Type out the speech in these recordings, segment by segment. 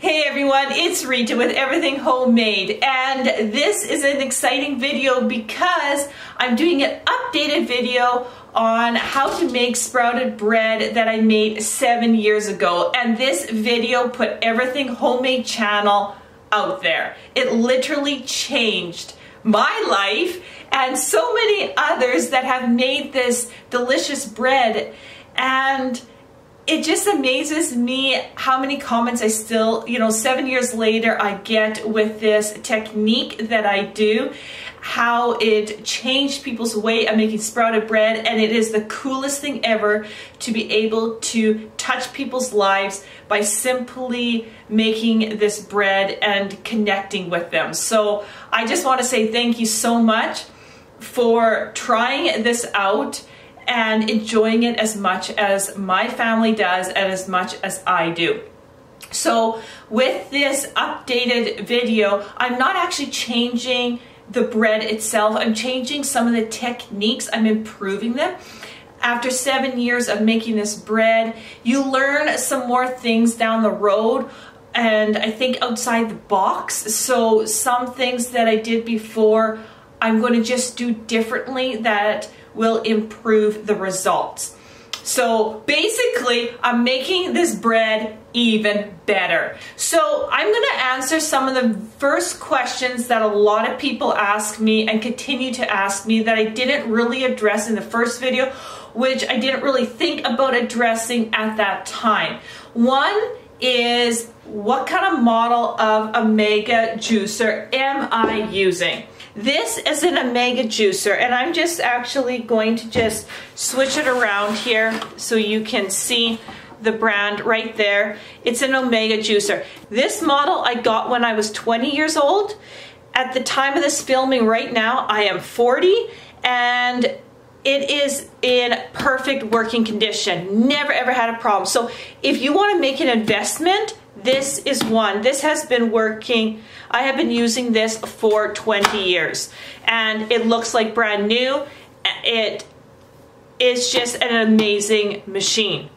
Hey everyone, it's Rita with Everything Homemade, and this is an exciting video because I'm doing an updated video on how to make sprouted bread that I made 7 years ago. And this video put Everything Homemade channel out there. It literally changed my life and so many others that have made this delicious bread. And it just amazes me how many comments I still, 7 years later, I get with this technique that I do, how it changed people's way of making sprouted bread. And it is the coolest thing ever to be able to touch people's lives by simply making this bread and connecting with them. So I just want to say thank you so much for trying this out and enjoying it as much as my family does and as much as I do. So with this updated video, I'm not actually changing the bread itself. I'm changing some of the techniques. I'm improving them. After 7 years of making this bread, you learn some more things down the road and I think outside the box. So some things that I did before, I'm going to just do differently that will improve the results. So basically, I'm making this bread even better. So I'm going to answer some of the first questions that a lot of people ask me and continue to ask me that I didn't really address in the first video, which I didn't really think about addressing at that time. One is, what kind of model of Omega juicer am I using? This is an Omega juicer, and I'm just actually going to just switch it around here so you can see the brand right there. It's an Omega juicer. This model I got when I was 20 years old. At the time of this filming right now, I am 40, and it is in perfect working condition. Never ever had a problem. So if you want to make an investment, this is one. This has been working. I have been using this for 20 years and it looks like brand new. It is just an amazing machine.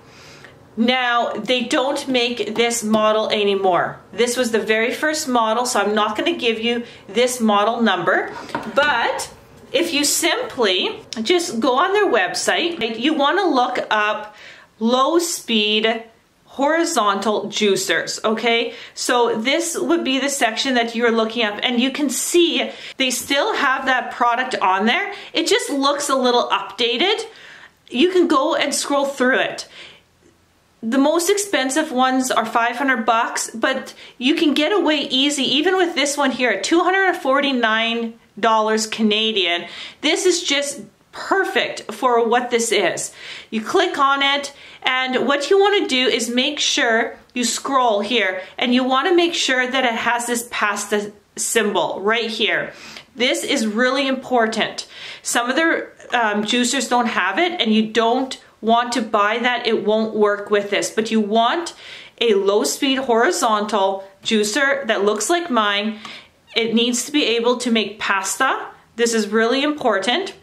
Now, they don't make this model anymore. This was the very first model, so I'm not going to give you this model number, but if you simply just go on their website, you want to look up low speed horizontal juicers, okay? So this would be the section that you're looking up, and you can see they still have that product on there. It just looks a little updated. You can go and scroll through it. The most expensive ones are 500 bucks, but you can get away easy even with this one here at $249 Canadian. This is just perfect for what this is. You click on it, and what you want to do is make sure you scroll here, and you want to make sure that it has this pasta symbol right here. This is really important. Some of the juicers don't have it, and you don't want to buy that. It won't work with this, but you want a low speed horizontal juicer that looks like mine. It needs to be able to make pasta. This is really important.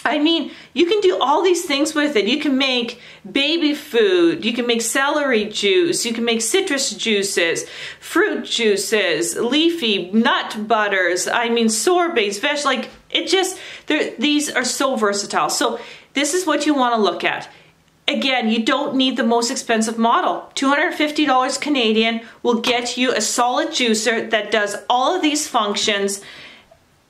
I mean, you can do all these things with it. You can make baby food, you can make celery juice, you can make citrus juices, fruit juices, leafy nut butters, I mean sorbets, like it just, these are so versatile. So this is what you want to look at. Again, you don't need the most expensive model. $250 Canadian will get you a solid juicer that does all of these functions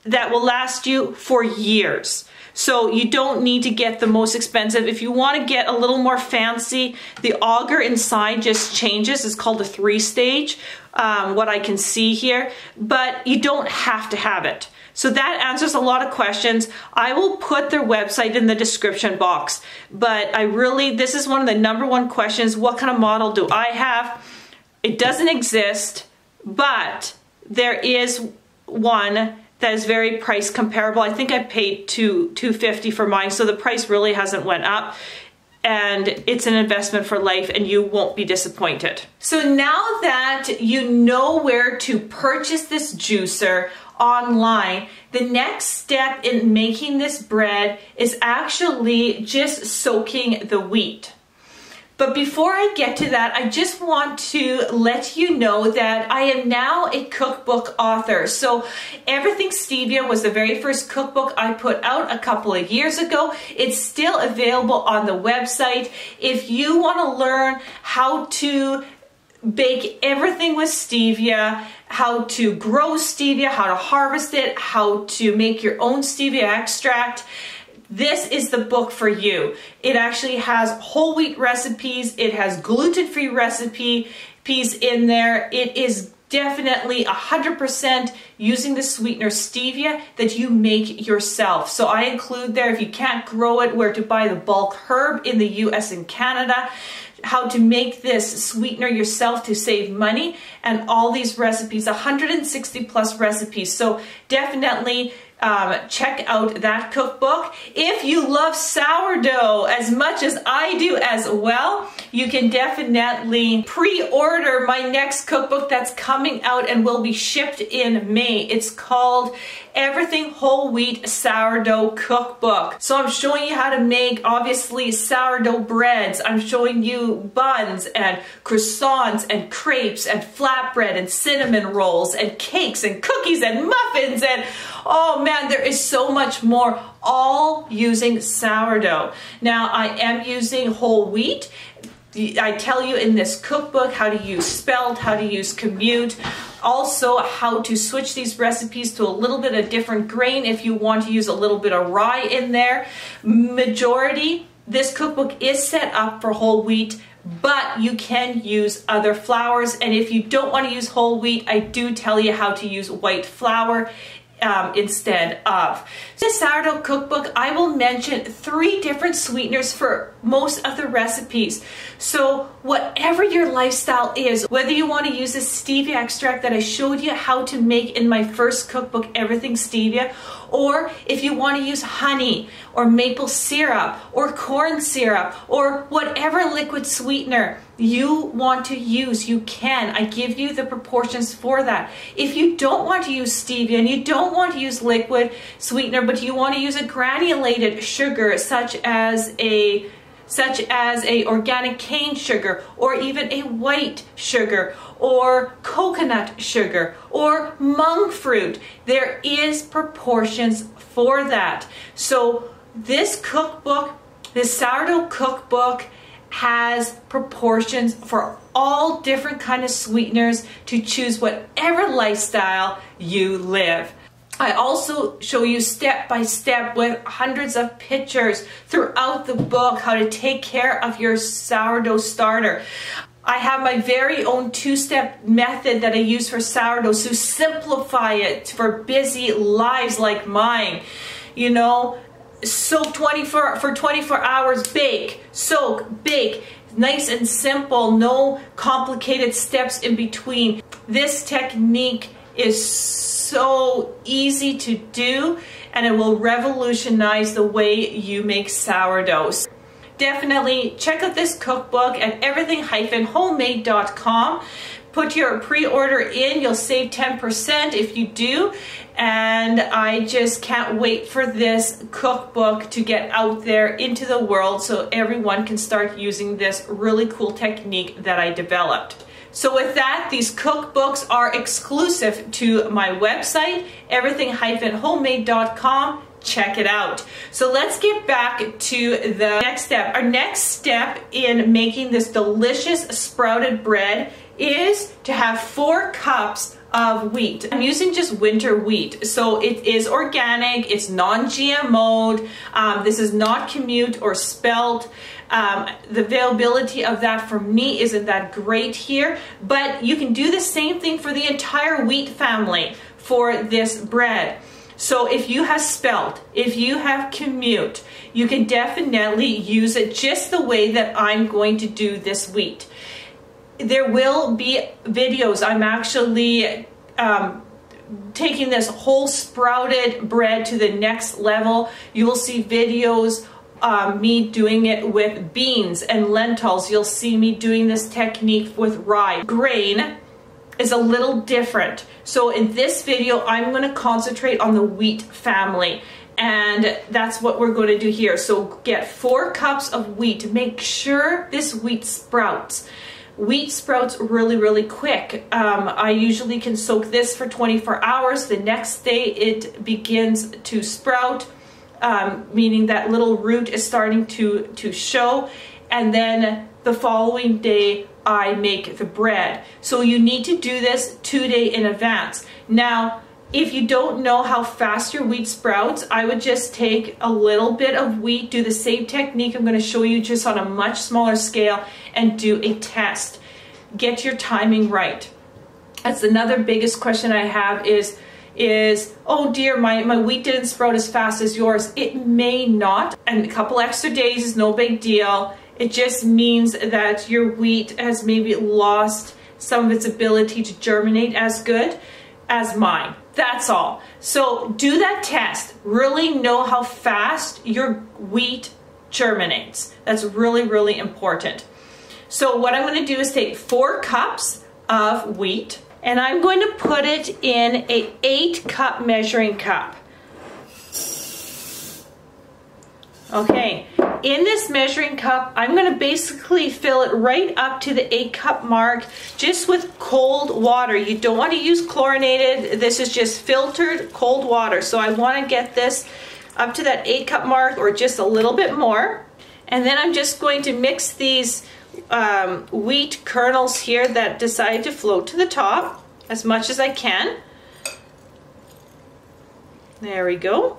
that will last you for years. So you don't need to get the most expensive. If you want to get a little more fancy, the auger inside just changes. It's called a 3-stage, what I can see here, but you don't have to have it. So that answers a lot of questions. I will put their website in the description box, but this is one of the #1 questions. What kind of model do I have? It doesn't exist, but there is one that is very price comparable. I think I paid $250 for mine, so the price really hasn't went up, and it's an investment for life and you won't be disappointed. So now that you know where to purchase this juicer online, the next step in making this bread is actually just soaking the wheat. But before I get to that, I just want to let you know that I am now a cookbook author. So Everything Stevia was the very first cookbook I put out a couple of years ago. It's still available on the website. If you want to learn how to bake everything with stevia, how to grow stevia, how to harvest it, how to make your own stevia extract, this is the book for you. It actually has whole wheat recipes. It has gluten-free recipes in there. It is definitely 100% using the sweetener stevia that you make yourself. So I include there, if you can't grow it, where to buy the bulk herb in the US and Canada, how to make this sweetener yourself to save money, and all these recipes, 160 plus recipes. So definitely check out that cookbook. If you love sourdough as much as I do as well, you can definitely pre-order my next cookbook that's coming out and will be shipped in May. It's called Everything Whole Wheat Sourdough Cookbook. So I'm showing you how to make, obviously, sourdough breads. I'm showing you buns and croissants and crepes and flatbread and cinnamon rolls and cakes and cookies and muffins, and oh man, there is so much more, all using sourdough. Now I am using whole wheat. I tell you in this cookbook how to use spelt, how to use commute, also how to switch these recipes to a little bit of different grain if you want to use a little bit of rye in there. Majority, this cookbook is set up for whole wheat, but you can use other flours, and if you don't want to use whole wheat, I do tell you how to use white flour instead of. This sourdough cookbook, I will mention 3 different sweeteners for most of the recipes. So whatever your lifestyle is, whether you want to use the stevia extract that I showed you how to make in my first cookbook, Everything Stevia, or if you want to use honey or maple syrup or corn syrup or whatever liquid sweetener you want to use, you can. I give you the proportions for that. If you don't want to use stevia and you don't want to use liquid sweetener, but you want to use a granulated sugar such as a organic cane sugar, or even a white sugar, or coconut sugar, or monk fruit, there is proportions for that. So this cookbook, this sourdough cookbook, has proportions for all different kind of sweeteners to choose whatever lifestyle you live. I also show you step by step with hundreds of pictures throughout the book how to take care of your sourdough starter. I have my very own 2-step method that I use for sourdough to simplify it for busy lives like mine. You know, soak for 24 hours, bake, soak, bake. Nice and simple, no complicated steps in between. This technique is so easy to do, and it will revolutionize the way you make sourdough. Definitely check out this cookbook at everything-homemade.com. Put your pre-order in, you'll save 10% if you do. And I just can't wait for this cookbook to get out there into the world so everyone can start using this really cool technique that I developed. So with that, these cookbooks are exclusive to my website, everything-homemade.com. Check it out. So let's get back to the next step. Our next step in making this delicious sprouted bread is to have 4 cups of wheat. I'm using just winter wheat, so it is organic, it's non-GMO'd, this is not commute or spelt. The availability of that for me isn't that great here, but you can do the same thing for the entire wheat family for this bread. So if you have spelt, if you have commute, you can definitely use it just the way that I'm going to do this wheat. There will be videos. I'm actually taking this whole sprouted bread to the next level. You will see videos me doing it with beans and lentils. You'll see me doing this technique with rye. Grain is a little different. So in this video, I'm going to concentrate on the wheat family. And that's what we're going to do here. So get 4 cups of wheat. Make sure this wheat sprouts. Wheat sprouts really, really quick. I usually can soak this for 24 hours. The next day it begins to sprout, meaning that little root is starting to show. And then the following day I make the bread. So you need to do this 2 days in advance. Now, if you don't know how fast your wheat sprouts, I would just take a little bit of wheat, do the same technique I'm going to show you just on a much smaller scale, and do a test. Get your timing right. That's another biggest question I have is oh dear, my wheat didn't sprout as fast as yours. It may not, and a couple extra days is no big deal. It just means that your wheat has maybe lost some of its ability to germinate as good as mine. That's all. So do that test. Really know how fast your wheat germinates. That's really, really important. So what I'm going to do is take 4 cups of wheat, and I'm going to put it in an 8-cup measuring cup. Okay, in this measuring cup, I'm going to basically fill it right up to the 8-cup mark, just with cold water. You don't want to use chlorinated. This is just filtered cold water. So I want to get this up to that 8-cup mark or just a little bit more. And then I'm just going to mix these wheat kernels here that decide to float to the top as much as I can. There we go.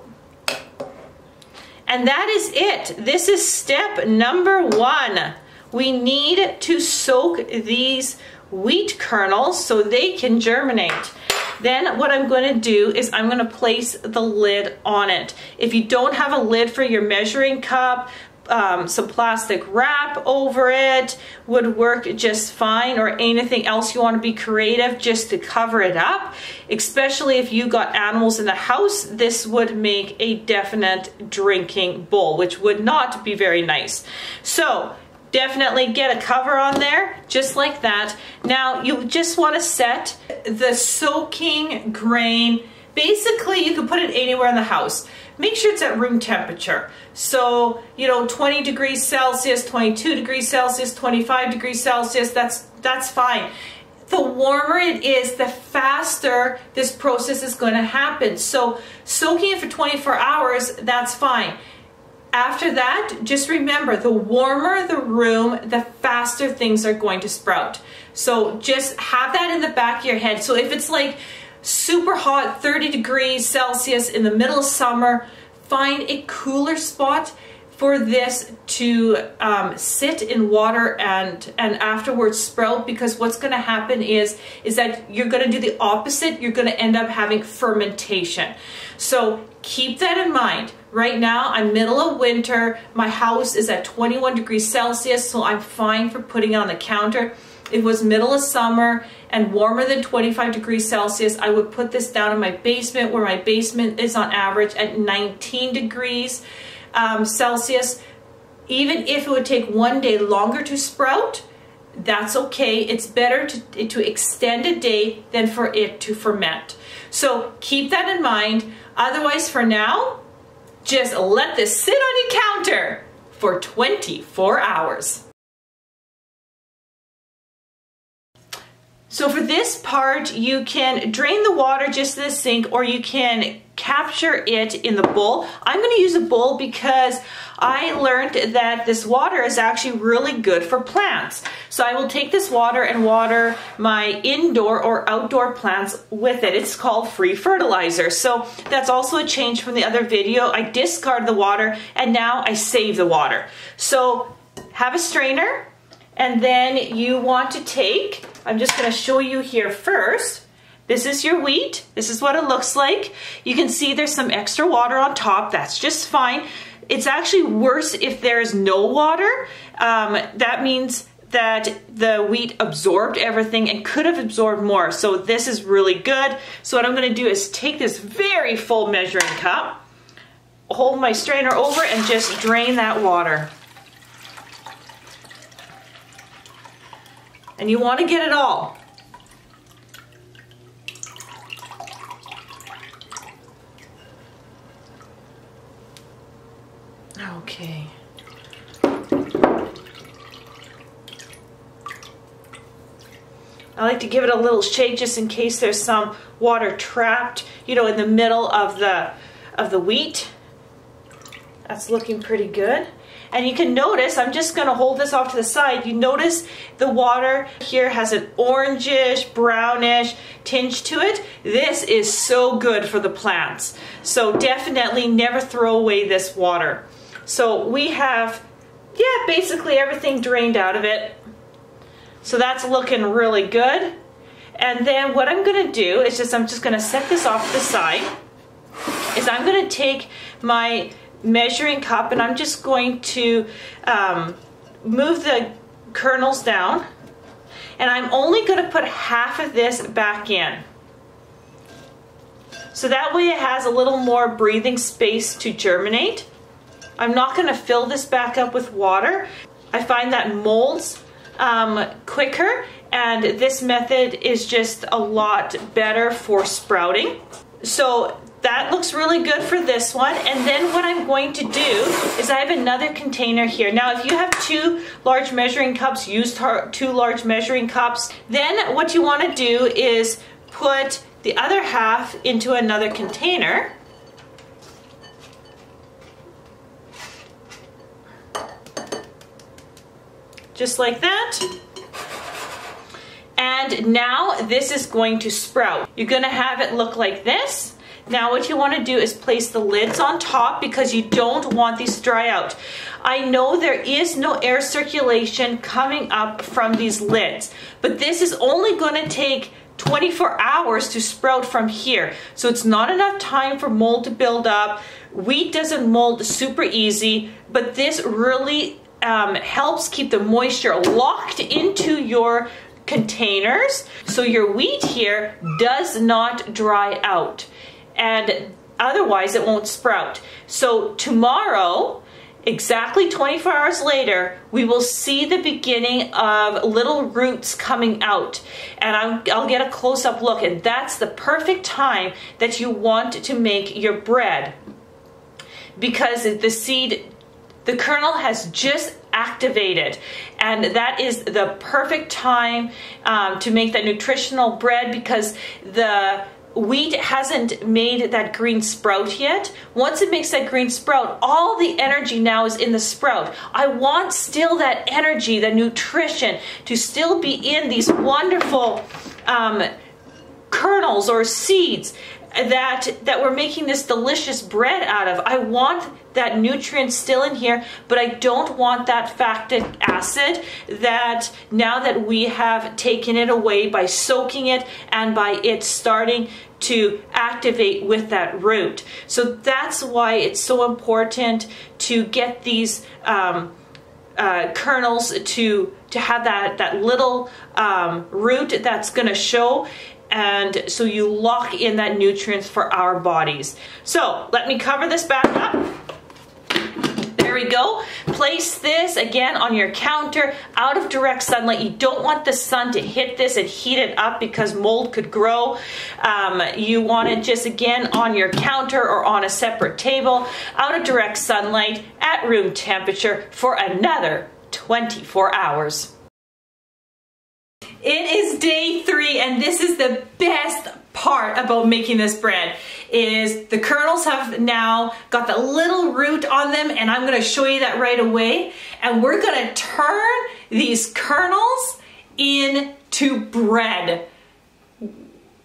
And that is it. This is step number 1. We need to soak these wheat kernels so they can germinate. Then what I'm going to do is I'm going to place the lid on it. If you don't have a lid for your measuring cup, some plastic wrap over it would work just fine, or anything else you want to be creative just to cover it up. Especially if you got animals in the house, this would make a definite drinking bowl, which would not be very nice. So definitely get a cover on there, just like that. Now you just want to set the soaking grain. Basically, you can put it anywhere in the house. Make sure it's at room temperature. So, 20 degrees Celsius, 22 degrees Celsius, 25 degrees Celsius, that's fine. The warmer it is, the faster this process is going to happen. So, soaking it for 24 hours, that's fine. After that, just remember, the warmer the room, the faster things are going to sprout. So, just have that in the back of your head. So, if it's like super hot, 30 degrees Celsius in the middle of summer, find a cooler spot for this to sit in water and afterwards sprout, because what's going to happen is that you're going to do the opposite. You're going to end up having fermentation. So keep that in mind. Right now, I'm middle of winter. My house is at 21 degrees Celsius, so I'm fine for putting it on the counter. If it was middle of summer and warmer than 25 degrees Celsius, I would put this down in my basement, where my basement is on average at 19 degrees Celsius. Even if it would take 1 day longer to sprout, that's okay. It's better to extend a day than for it to ferment. So keep that in mind. Otherwise, for now, just let this sit on your counter for 24 hours. So for this part, you can drain the water just in the sink, or you can capture it in the bowl. I'm going to use a bowl because I learned that this water is actually really good for plants. So I will take this water and water my indoor or outdoor plants with it. It's called free fertilizer. So that's also a change from the other video. I discard the water and now I save the water. So have a strainer, and then you want to take, I'm just going to show you here first. This is your wheat. This is what it looks like. You can see there's some extra water on top. That's just fine. It's actually worse if there's no water. That means that the wheat absorbed everything and could have absorbed more. So this is really good. So what I'm going to do is take this very full measuring cup, hold my strainer over, and just drain that water. And you want to get it all. Okay. I like to give it a little shake just in case there's some water trapped, you know, in the middle of the wheat. That's looking pretty good. And you can notice, I'm just going to hold this off to the side. You notice the water here has an orangish, brownish tinge to it. This is so good for the plants. So definitely never throw away this water. So we have, yeah, basically everything drained out of it. So that's looking really good. And then what I'm going to do is I'm just going to set this off to the side. Is I'm going to take my measuring cup and I'm just going to move the kernels down, and I'm only going to put half of this back in. So that way it has a little more breathing space to germinate. I'm not going to fill this back up with water. I find that molds quicker, and this method is just a lot better for sprouting. So that looks really good for this one. And then what I'm going to do is I have another container here. Now if you have 2 large measuring cups, use 2 large measuring cups. Then what you want to do is put the other half into another container. Just like that. And now this is going to sprout. You're going to have it look like this. Now what you want to do is place the lids on top because you don't want these to dry out. I know there is no air circulation coming up from these lids, but this is only going to take 24 hours to sprout from here. So it's not enough time for mold to build up. Wheat doesn't mold super easy, but this really helps keep the moisture locked into your containers so your wheat here does not dry out. And otherwise it won't sprout. So tomorrow, exactly 24 hours later, we will see the beginning of little roots coming out. And I'll get a close-up look, and that's the perfect time that you want to make your bread. Because the kernel has just activated, and that is the perfect time to make that nutritional bread, because the wheat hasn't made that green sprout yet. Once it makes that green sprout, all the energy now is in the sprout. I want still that energy, the nutrition, to still be in these wonderful kernels or seeds that we're making this delicious bread out of. I want that nutrient still in here, but I don't want that lactic acid that now that we have taken it away by soaking it and by it starting to activate with that root. So that's why it's so important to get these kernels to have that little root that's going to show, and so you lock in that nutrients for our bodies. So let me cover this back up. There we go. Place this again on your counter out of direct sunlight. You don't want the sun to hit this and heat it up because mold could grow. You want it just again on your counter or on a separate table out of direct sunlight at room temperature for another 24 hours. It is day 3, and this is the best part about making this bread. Is the kernels have now got the little root on them, and I'm going to show you that right away. And we're going to turn these kernels into bread.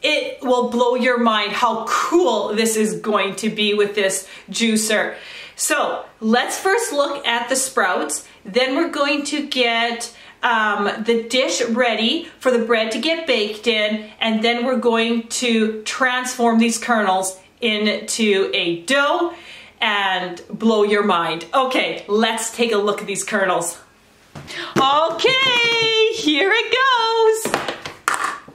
It will blow your mind how cool this is going to be with this juicer. So let's first look at the sprouts. Then we're going to get the dish ready for the bread to get baked in, and then we're going to transform these kernels into a dough and blow your mind. Okay, let's take a look at these kernels. Okay, here it goes.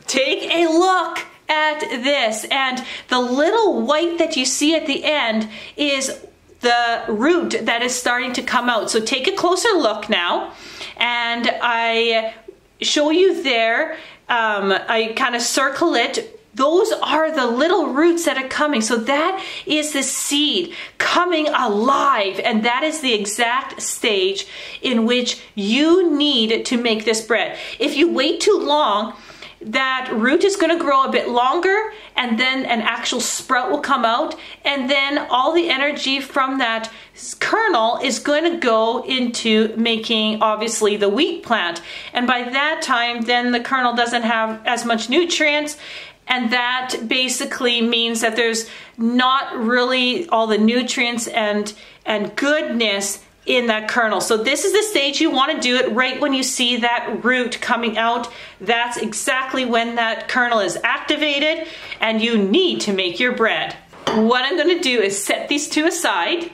Take a look at this, and the little white that you see at the end is the root that is starting to come out. So take a closer look now, and I show you there, I kind of circle it those are the little roots that are coming. So that is the seed coming alive, and that is the exact stage in which you need to make this bread. If you wait too long, that root is going to grow a bit longer, and then an actual sprout will come out, and then all the energy from that kernel is going to go into making, obviously, the wheat plant. And by that time, then the kernel doesn't have as much nutrients, and that basically means that there's not really all the nutrients and goodness in that kernel. So this is the stage you want to do it right when you see that root coming out. That's exactly when that kernel is activated, and you need to make your bread. What I'm going to do is set these two aside,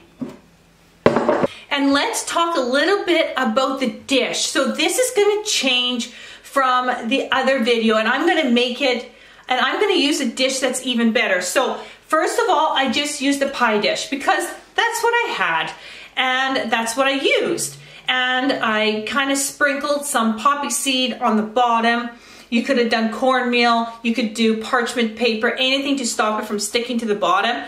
and let's talk a little bit about the dish. So this is going to change from the other video, and I'm going to make it, and I'm going to use a dish that's even better. So first of all, I just used a pie dish because that's what I had. And that's what I used. And I kind of sprinkled some poppy seed on the bottom. You could have done cornmeal, you could do parchment paper, anything to stop it from sticking to the bottom.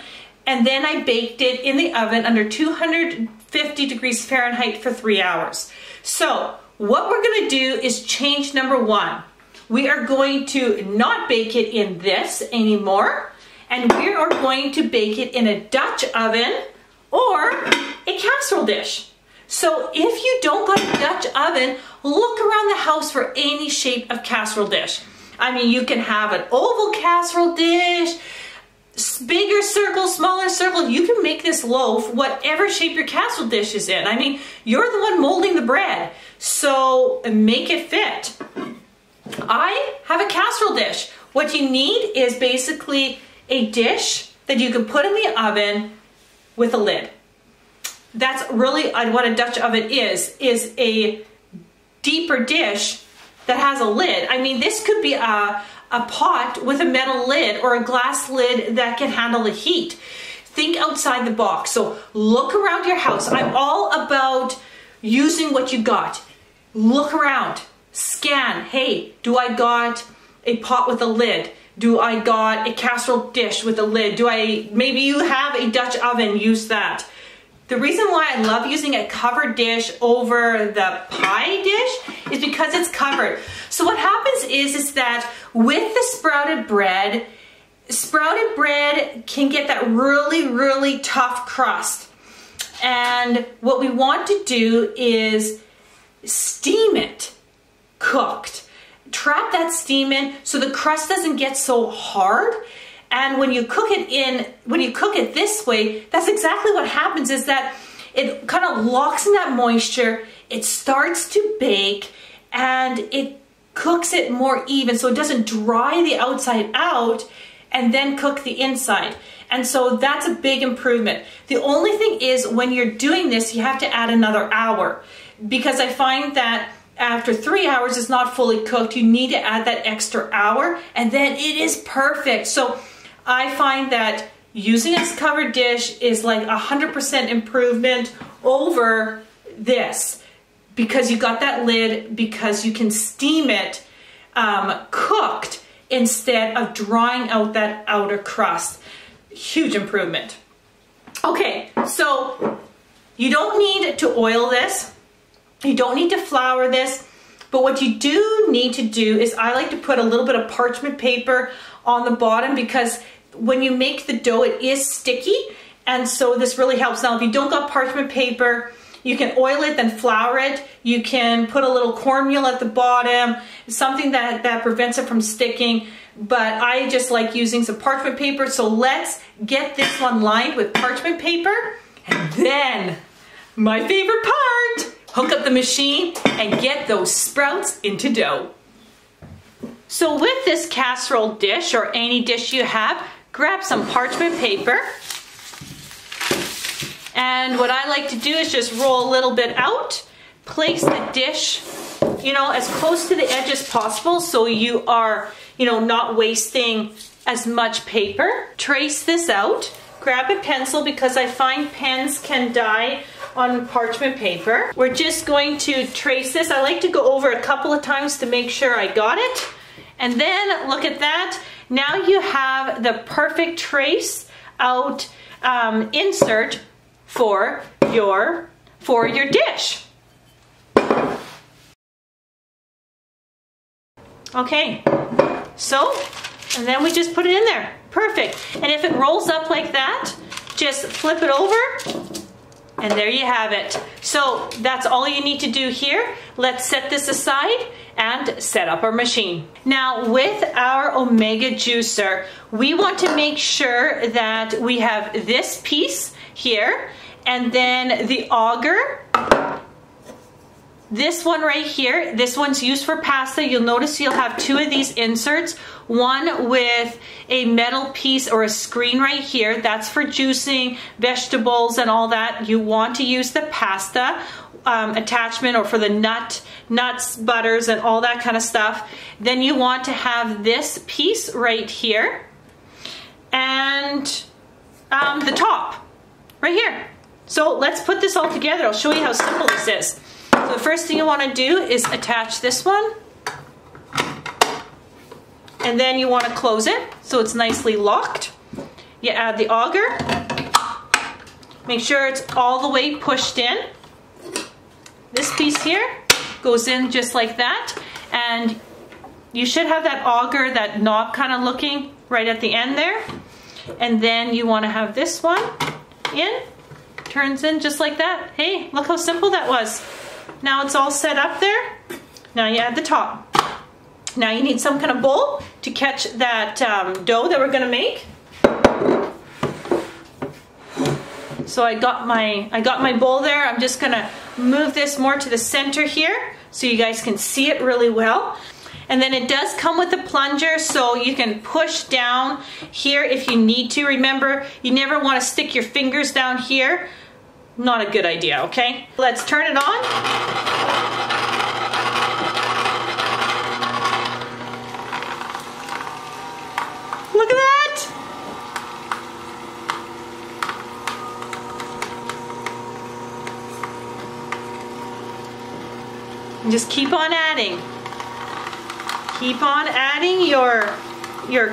And then I baked it in the oven under 250 degrees Fahrenheit for 3 hours. So what we're going to do is change number one. We are going to not bake it in this anymore, and we are going to bake it in a Dutch oven or a casserole dish. So if you don't got a Dutch oven, look around the house for any shape of casserole dish. I mean, you can have an oval casserole dish, bigger circle, smaller circle. You can make this loaf whatever shape your casserole dish is in. I mean, you're the one molding the bread, so make it fit. I have a casserole dish. What you need is basically a dish that you can put in the oven with a lid. That's really what a Dutch oven is a deeper dish that has a lid. I mean, this could be a pot with a metal lid or a glass lid that can handle the heat. Think outside the box. So look around your house. I'm all about using what you got. Look around, scan. Hey, do I got a pot with a lid? Do I got a casserole dish with a lid? Maybe you have a Dutch oven, use that. The reason why I love using a covered dish over the pie dish is because it's covered. So what happens is that with the sprouted bread can get that really, really tough crust. And what we want to do is steam it cooked. Trap that steam in so the crust doesn't get so hard. And when you cook it this way, that's exactly what happens, is that it kind of locks in that moisture, it starts to bake, and it cooks it more even so it doesn't dry the outside out and then cook the inside. And so that's a big improvement. The only thing is, when you're doing this, you have to add another hour, because I find that after 3 hours it's not fully cooked. You need to add that extra hour, and then it is perfect. So I find that using this covered dish is like 100% improvement over this, because you got that lid, because you can steam it cooked instead of drying out that outer crust. Huge improvement. Okay, so you don't need to oil this. You don't need to flour this, but what you do need to do is, I like to put a little bit of parchment paper on the bottom, because when you make the dough, it is sticky, and so this really helps. Now, if you don't got parchment paper, you can oil it, then flour it. You can put a little cornmeal at the bottom, something that prevents it from sticking, but I just like using some parchment paper. So let's get this one lined with parchment paper, and then my favorite part, hook up the machine and get those sprouts into dough. So with this casserole dish, or any dish you have, grab some parchment paper. And what I like to do is just roll a little bit out, place the dish, as close to the edge as possible, so you are, not wasting as much paper. Trace this out. Grab a pencil, because I find pens can die on parchment paper. We're just going to trace this. I like to go over a couple of times to make sure I got it. And then look at that. Now you have the perfect trace out insert for your dish. Okay, so, and then we just put it in there. Perfect. And if it rolls up like that, just flip it over, and there you have it. So that's all you need to do here. Let's set this aside and set up our machine. Now with our Omega juicer, we want to make sure that we have this piece here, and then the auger. This one right here, this one's used for pasta. You'll notice you'll have two of these inserts, one with a metal piece or a screen right here. That's for juicing vegetables and all that. You want to use the pasta attachment, or for the nuts, butters, and all that kind of stuff. Then you want to have this piece right here, and the top right here. So let's put this all together. I'll show you how simple this is. So the first thing you want to do is attach this one, and then you want to close it so it's nicely locked. You add the auger, make sure it's all the way pushed in. This piece here goes in just like that, and you should have that auger, that knob kind of looking right at the end there. And then you want to have this one in, turns in just like that. Hey, look how simple that was. Now it's all set up there. Now you add the top. Now you need some kind of bowl to catch that dough that we're going to make. So I got my bowl there. I'm just going to move this more to the center here so you guys can see it really well. And then it does come with a plunger, so you can push down here if you need to. Remember, you never want to stick your fingers down here. Not a good idea, okay? Let's turn it on. Look at that! And just keep on adding. Keep on adding your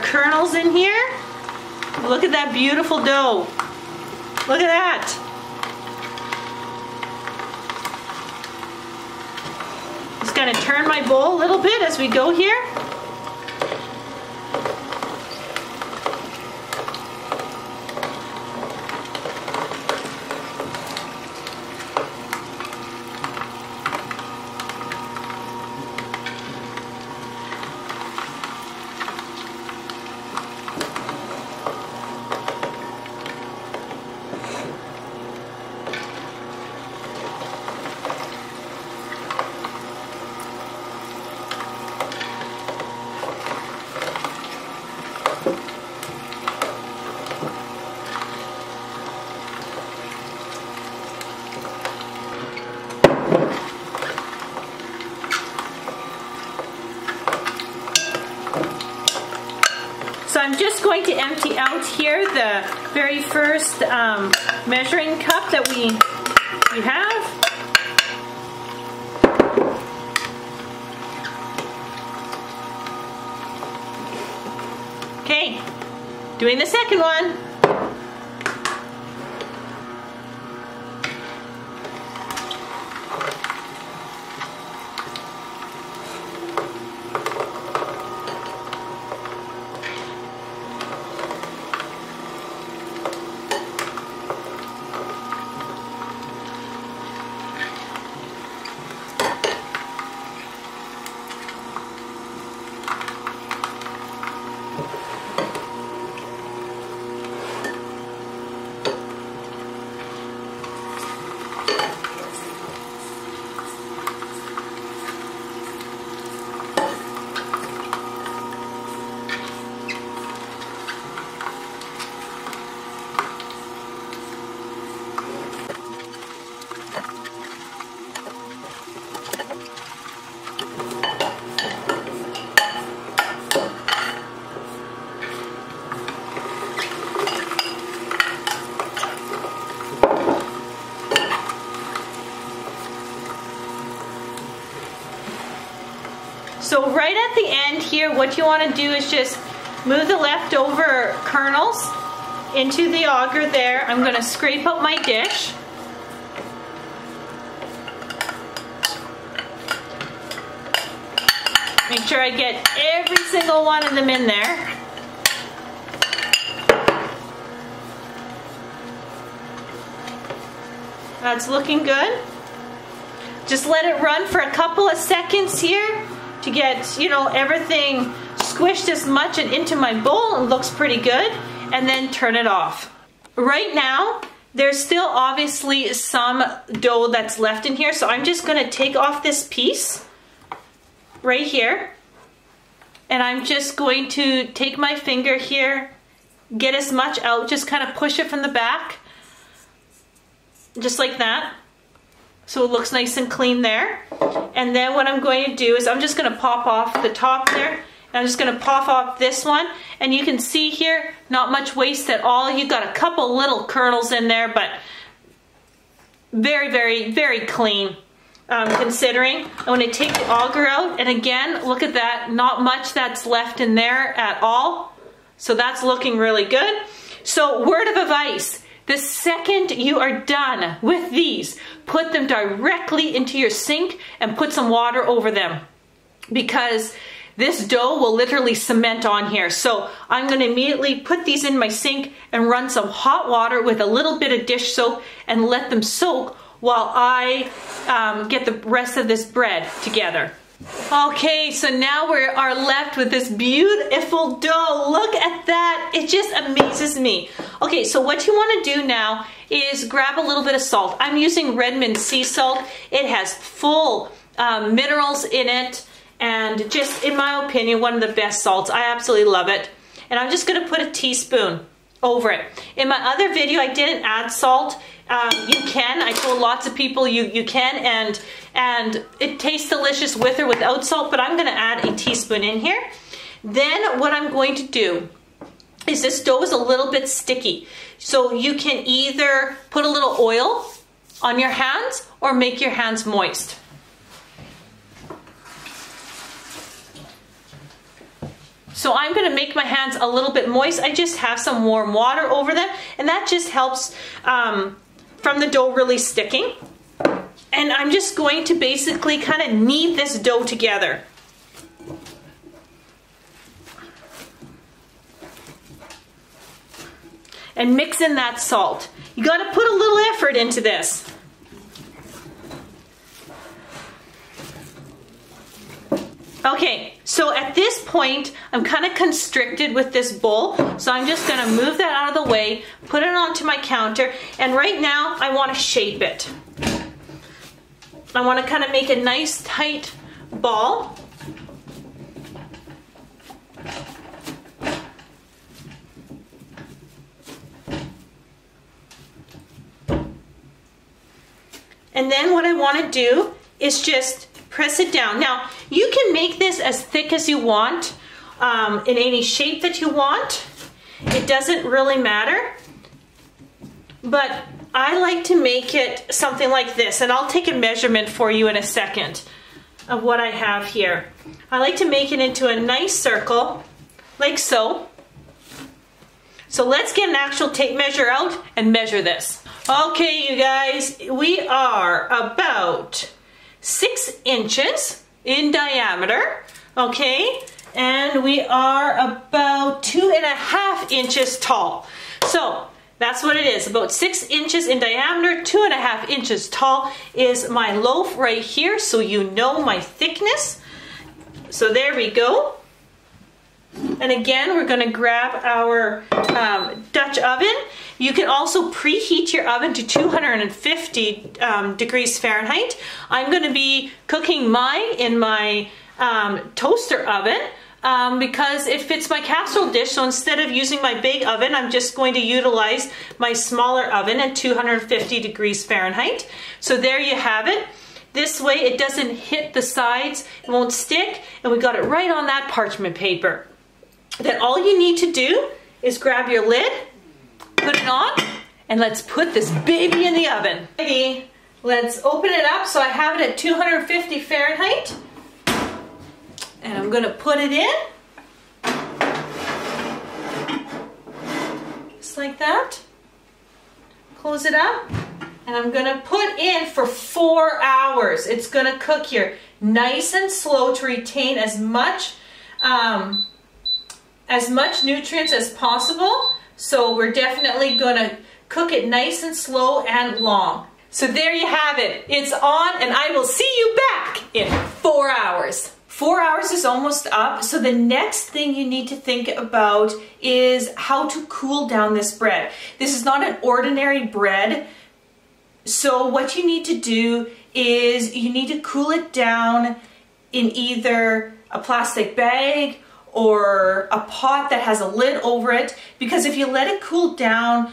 kernels in here. Look at that beautiful dough. Look at that. Just gonna turn my bowl a little bit as we go here. So I'm just going to empty out here the very first measuring cup that we have. Okay, doing the second one. So right at the end here, what you want to do is just Move the leftover kernels into the auger there. I'm going to scrape out my dish. Make sure I get every single one of them in there. That's looking good. Just let it run for a couple of seconds here to get, you know, everything squished as much and into my bowl. It looks pretty good. And then turn it off. Right now, there's still obviously some dough that's left in here, so I'm just going to take off this piece right here, and I'm just going to take my finger here, get as much out, just kind of push it from the back, just like that, so it looks nice and clean there. And then what I'm going to do is I'm just going to pop off the top there. I'm just going to pop off this one, and you can see here, not much waste at all. You got a couple little kernels in there, but very, very, very clean. Considering. I'm going to take the auger out, and again, look at that, not much that's left in there at all. So that's looking really good. So word of advice, the second you are done with these, put them directly into your sink and put some water over them, because this dough will literally cement on here. So I'm going to immediately put these in my sink and run some hot water with a little bit of dish soap and let them soak while I get the rest of this bread together. Okay, so now we are left with this beautiful dough. Look at that. It just amazes me. Okay, so what you want to do now is grab a little bit of salt. I'm using Redmond sea salt. It has full minerals in it, and just, in my opinion, one of the best salts. I absolutely love it. And I'm just going to put a teaspoon over it. In my other video, I didn't add salt. You can. I told lots of people you can, and it tastes delicious with or without salt, but I'm going to add a teaspoon in here. Then what I'm going to do is, this dough is a little bit sticky, so you can either put a little oil on your hands or make your hands moist. So I'm going to make my hands a little bit moist. I just have some warm water over them, and that just helps from the dough really sticking. And I'm just going to basically kind of knead this dough together. And mix in that salt. You got to put a little effort into this. Okay, so at this point, I'm kind of constricted with this bowl, so I'm just going to move that out of the way, put it onto my counter, and right now I want to shape it. I want to kind of make a nice tight ball. And then what I want to do is just press it down. Now, you can make this as thick as you want, in any shape that you want. It doesn't really matter. But I like to make it something like this, and I'll take a measurement for you in a second of what I have here. I like to make it into a nice circle, like so. So let's get an actual tape measure out and measure this. Okay, you guys, we are about 6 inches in diameter, okay? And we are about 2.5 inches tall. So that's what it is, about 6 inches in diameter, 2.5 inches tall is my loaf right here, so you know my thickness. So there we go. And again, we're going to grab our Dutch oven. You can also preheat your oven to 250 degrees Fahrenheit. I'm going to be cooking mine in my toaster oven because it fits my casserole dish. So instead of using my big oven, I'm just going to utilize my smaller oven at 250 degrees Fahrenheit. So there you have it. This way it doesn't hit the sides, it won't stick, and we got it right on that parchment paper. Then all you need to do is grab your lid, put it on, and let's put this baby in the oven. Ready? Let's open it up. So I have it at 250 Fahrenheit. And I'm going to put it in. just like that. Close it up. And I'm gonna put in for 4 hours. It's gonna cook here nice and slow to retain as much nutrients as possible. So we're definitely gonna cook it nice and slow and long. So there you have it. It's on, and I will see you back in 4 hours. 4 hours is almost up, so the next thing you need to think about is how to cool down this bread. This is not an ordinary bread. So what you need to do is you need to cool it down in either a plastic bag or a pot that has a lid over it, because if you let it cool down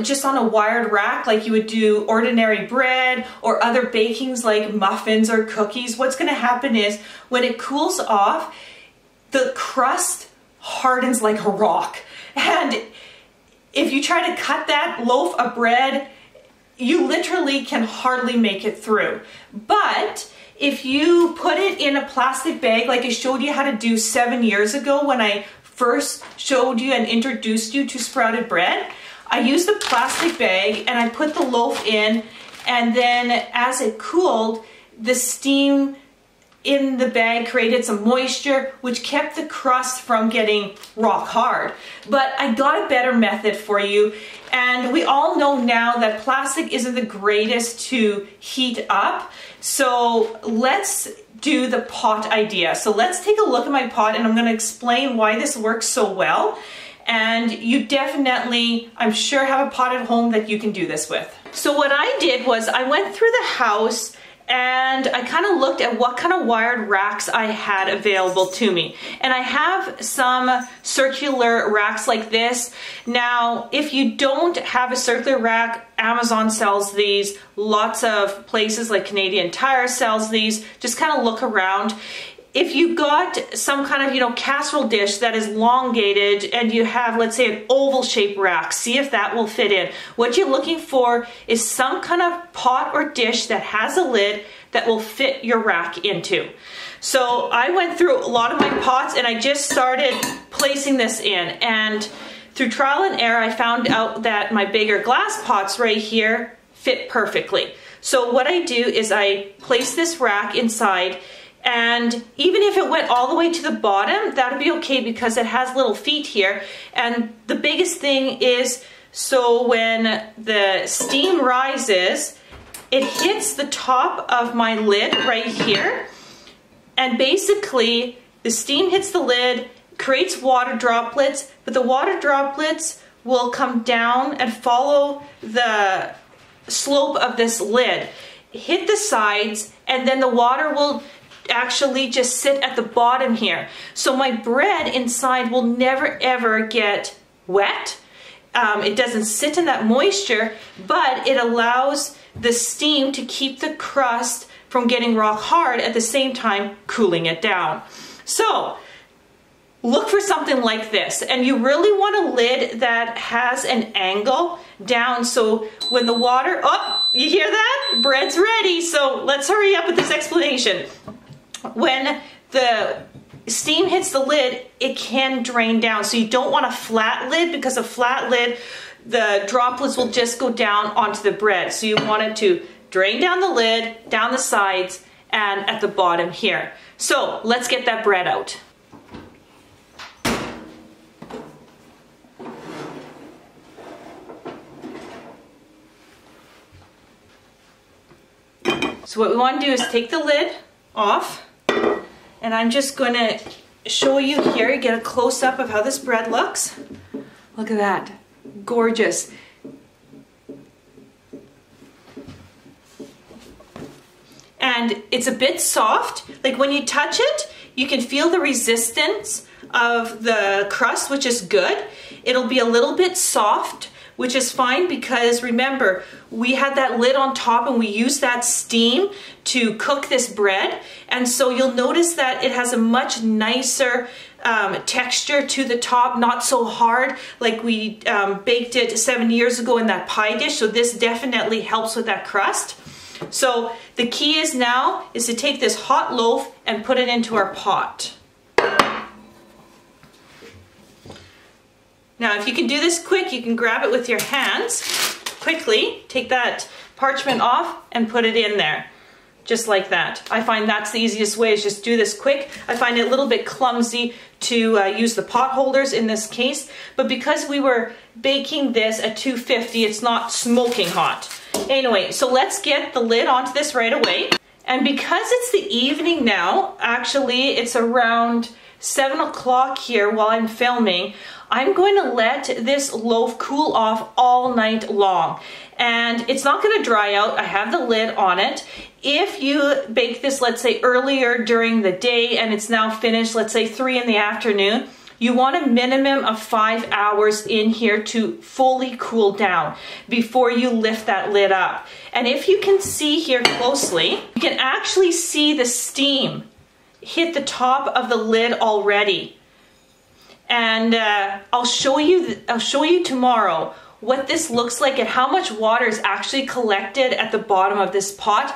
just on a wired rack like you would do ordinary bread or other bakings like muffins or cookies, what's going to happen is when it cools off, the crust hardens like a rock. And if you try to cut that loaf of bread, you literally can hardly make it through. But if you put it in a plastic bag like I showed you how to do 7 years ago when I first showed you and introduced you to sprouted bread, I used a plastic bag and I put the loaf in, and then as it cooled, the steam in the bag created some moisture which kept the crust from getting rock hard. But I got a better method for you, and we all know now that plastic isn't the greatest to heat up. So let's do the pot idea. So let's take a look at my pot, and I'm going to explain why this works so well. And you definitely, I'm sure, have a pot at home that you can do this with. So what I did was I went through the house and I kind of looked at what kind of wired racks I had available to me. And I have some circular racks like this. Now, if you don't have a circular rack, Amazon sells these. Lots of places like Canadian Tire sells these. Just kind of look around. If you've got some kind of, casserole dish that is elongated and you have, let's say, an oval shaped rack, see if that will fit in. What you're looking for is some kind of pot or dish that has a lid that will fit your rack into. So I went through a lot of my pots and I just started placing this in. And through trial and error, I found out that my bigger glass pots right here fit perfectly. So what I do is I place this rack inside. And even if it went all the way to the bottom, that would be okay because it has little feet here. And the biggest thing is, so when the steam rises, it hits the top of my lid right here. And basically, the steam hits the lid, creates water droplets, but the water droplets will come down and follow the slope of this lid, hit the sides, and then the water will actually just sit at the bottom here. So my bread inside will never ever get wet. It doesn't sit in that moisture, but it allows the steam to keep the crust from getting rock hard, at the same time cooling it down. So look for something like this, and you really want a lid that has an angle down, so when the water, oh, you hear that? Bread's ready. So let's hurry up with this explanation. When the steam hits the lid, it can drain down. So you don't want a flat lid, because a flat lid, the droplets will just go down onto the bread. So you want it to drain down the lid, down the sides, and at the bottom here. So let's get that bread out. So what we want to do is take the lid off. And I'm just going to show you here, get a close-up of how this bread looks. Look at that. Gorgeous. And it's a bit soft. Like when you touch it, you can feel the resistance of the crust, which is good. It'll be a little bit soft, which is fine, because remember, we had that lid on top and we used that steam to cook this bread. And so you'll notice that it has a much nicer texture to the top, not so hard like we baked it 7 years ago in that pie dish. So this definitely helps with that crust. So the key is now is to take this hot loaf and put it into our pot. Now, if you can do this quick, you can grab it with your hands quickly, take that parchment off and put it in there. Just like that. I find that's the easiest way, is just do this quick. I find it a little bit clumsy to use the pot holders in this case, but because we were baking this at 250, it's not smoking hot. Anyway, so let's get the lid onto this right away. And because it's the evening now, actually it's around 7 o'clock here while I'm filming, I'm going to let this loaf cool off all night long. And it's not going to dry out. I have the lid on it. If you bake this, let's say earlier during the day and it's now finished, let's say 3 in the afternoon, you want a minimum of 5 hours in here to fully cool down before you lift that lid up. And if you can see here closely, you can actually see the steam hit the top of the lid already. And I'll show you tomorrow what this looks like and how much water is actually collected at the bottom of this pot.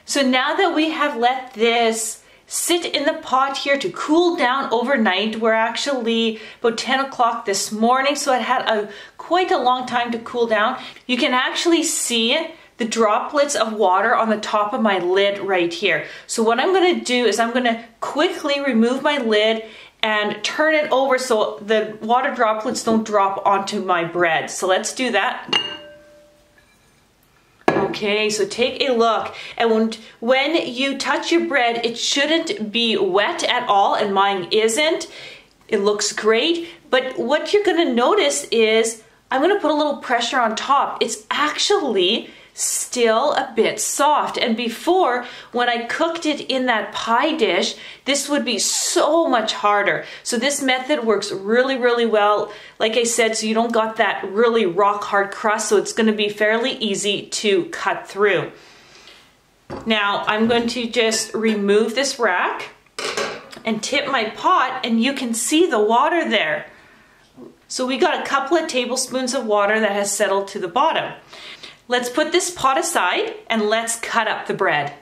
So now that we have let this sit in the pot here to cool down overnight, we're actually about 10 o'clock this morning, so it had quite a long time to cool down. You can actually see the droplets of water on the top of my lid right here. So what I'm going to do is I'm going to quickly remove my lid and turn it over so the water droplets don't drop onto my bread. So let's do that. Okay, so take a look. And when you touch your bread, it shouldn't be wet at all, and mine isn't. It looks great, but what you're gonna notice is I'm gonna put a little pressure on top. It's actually still a bit soft, and before, when I cooked it in that pie dish, this would be so much harder. So this method works really, really well, like I said, so you don't got that really rock hard crust, so it's going to be fairly easy to cut through. Now I'm going to just remove this rack and tip my pot, and you can see the water there. So we got a couple of tablespoons of water that has settled to the bottom. Let's put this pot aside and let's cut up the bread.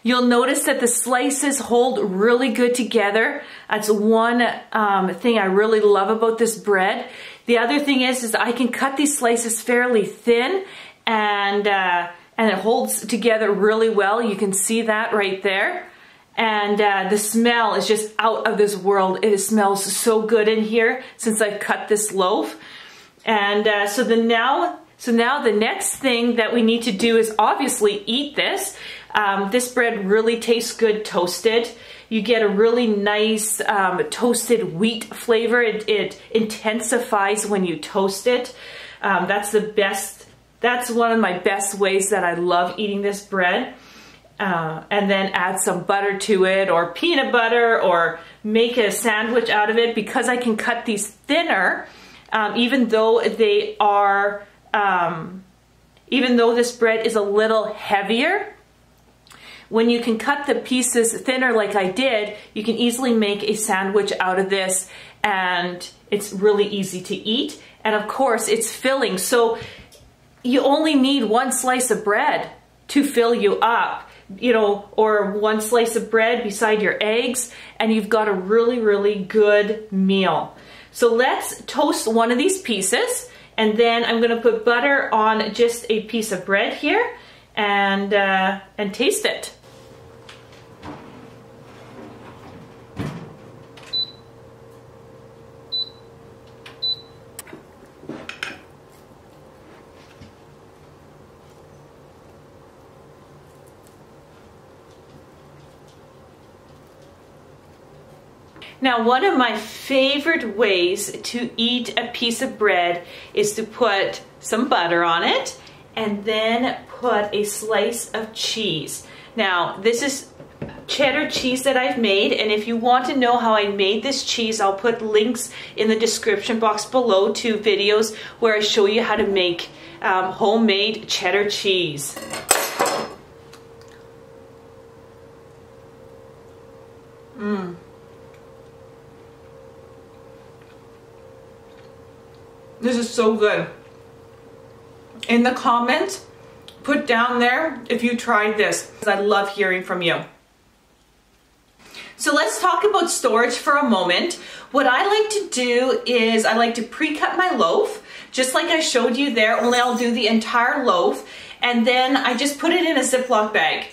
You'll notice that the slices hold really good together. That's one thing I really love about this bread. The other thing is I can cut these slices fairly thin, and it holds together really well. You can see that right there. And the smell is just out of this world. It smells so good in here since I cut this loaf. And so now the next thing that we need to do is obviously eat this. This bread really tastes good toasted. You get a really nice toasted wheat flavor. It intensifies when you toast it. That's one of my best ways that I love eating this bread. And then add some butter to it, or peanut butter, or make a sandwich out of it. Because I can cut these thinner, even though they are, even though this bread is a little heavier, when you can cut the pieces thinner like I did, you can easily make a sandwich out of this, and it's really easy to eat. And of course, it's filling. So you only need one slice of bread to fill you up, you know, or one slice of bread beside your eggs, and you've got a really, really good meal. So let's toast one of these pieces, and then I'm going to put butter on just a piece of bread here and taste it. Now, one of my favorite ways to eat a piece of bread is to put some butter on it and then put a slice of cheese. Now, this is cheddar cheese that I've made, and if you want to know how I made this cheese, I'll put links in the description box below to videos where I show you how to make homemade cheddar cheese. This is so good. In the comments, put down there if you tried this, because I love hearing from you. So let's talk about storage for a moment. What I like to do is I like to pre-cut my loaf, just like I showed you there, only I'll do the entire loaf, and then I just put it in a Ziploc bag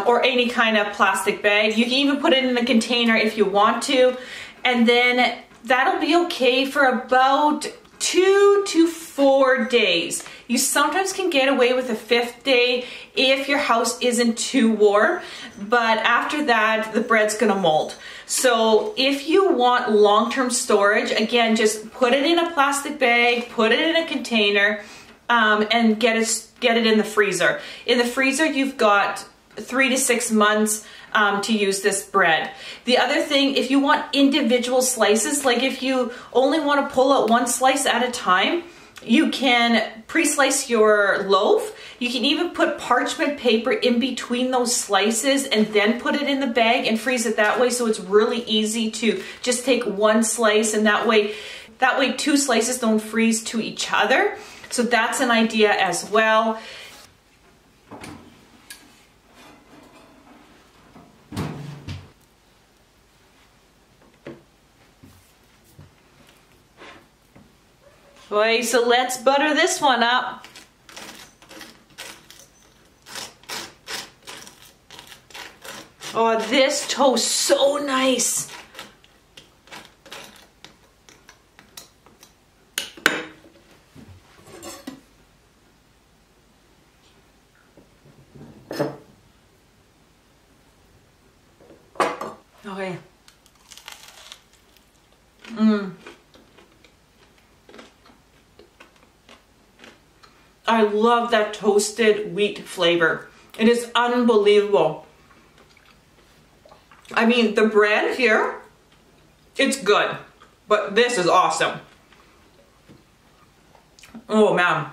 or any kind of plastic bag. You can even put it in a container if you want to, and then that'll be okay for about 2 to 4 days. You sometimes can get away with a 5th day if your house isn't too warm, but after that, the bread's gonna mold. So if you want long-term storage, again, just put it in a plastic bag, put it in a container, and get it in the freezer. In the freezer, you've got 3 to 6 months to use this bread. The other thing, if you want individual slices, like if you only want to pull out one slice at a time, you can pre-slice your loaf. You can even put parchment paper in between those slices and then put it in the bag and freeze it that way, so it's really easy to just take one slice, and that way 2 slices don't freeze to each other. So that's an idea as well. Okay, so let's butter this one up. Oh, this toast so nice. Okay. I love that toasted wheat flavor. It is unbelievable. I mean, the bread here, it's good, but this is awesome. Oh man.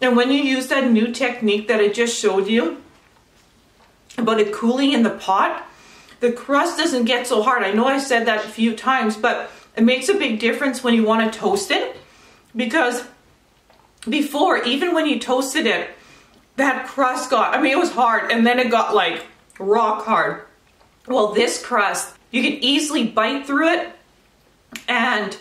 And when you use that new technique that I just showed you about it cooling in the pot, the crust doesn't get so hard. I know I said that a few times, but it makes a big difference when you want to toast it, because before, even when you toasted it, that crust got, I mean, it was hard, and then it got like rock hard. Well, this crust, you can easily bite through it, and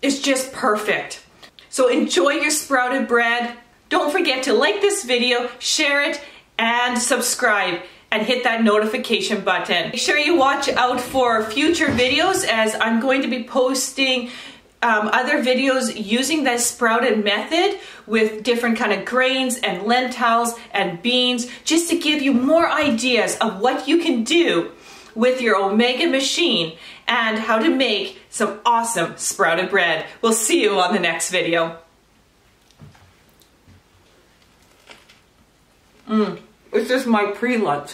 it's just perfect. So enjoy your sprouted bread. Don't forget to like this video, share it, and subscribe, and hit that notification button. Make sure you watch out for future videos, as I'm going to be posting other videos using the sprouted method with different kind of grains and lentils and beans, just to give you more ideas of what you can do with your Omega machine and how to make some awesome sprouted bread. We'll see you on the next video. It's just my pre-lunch.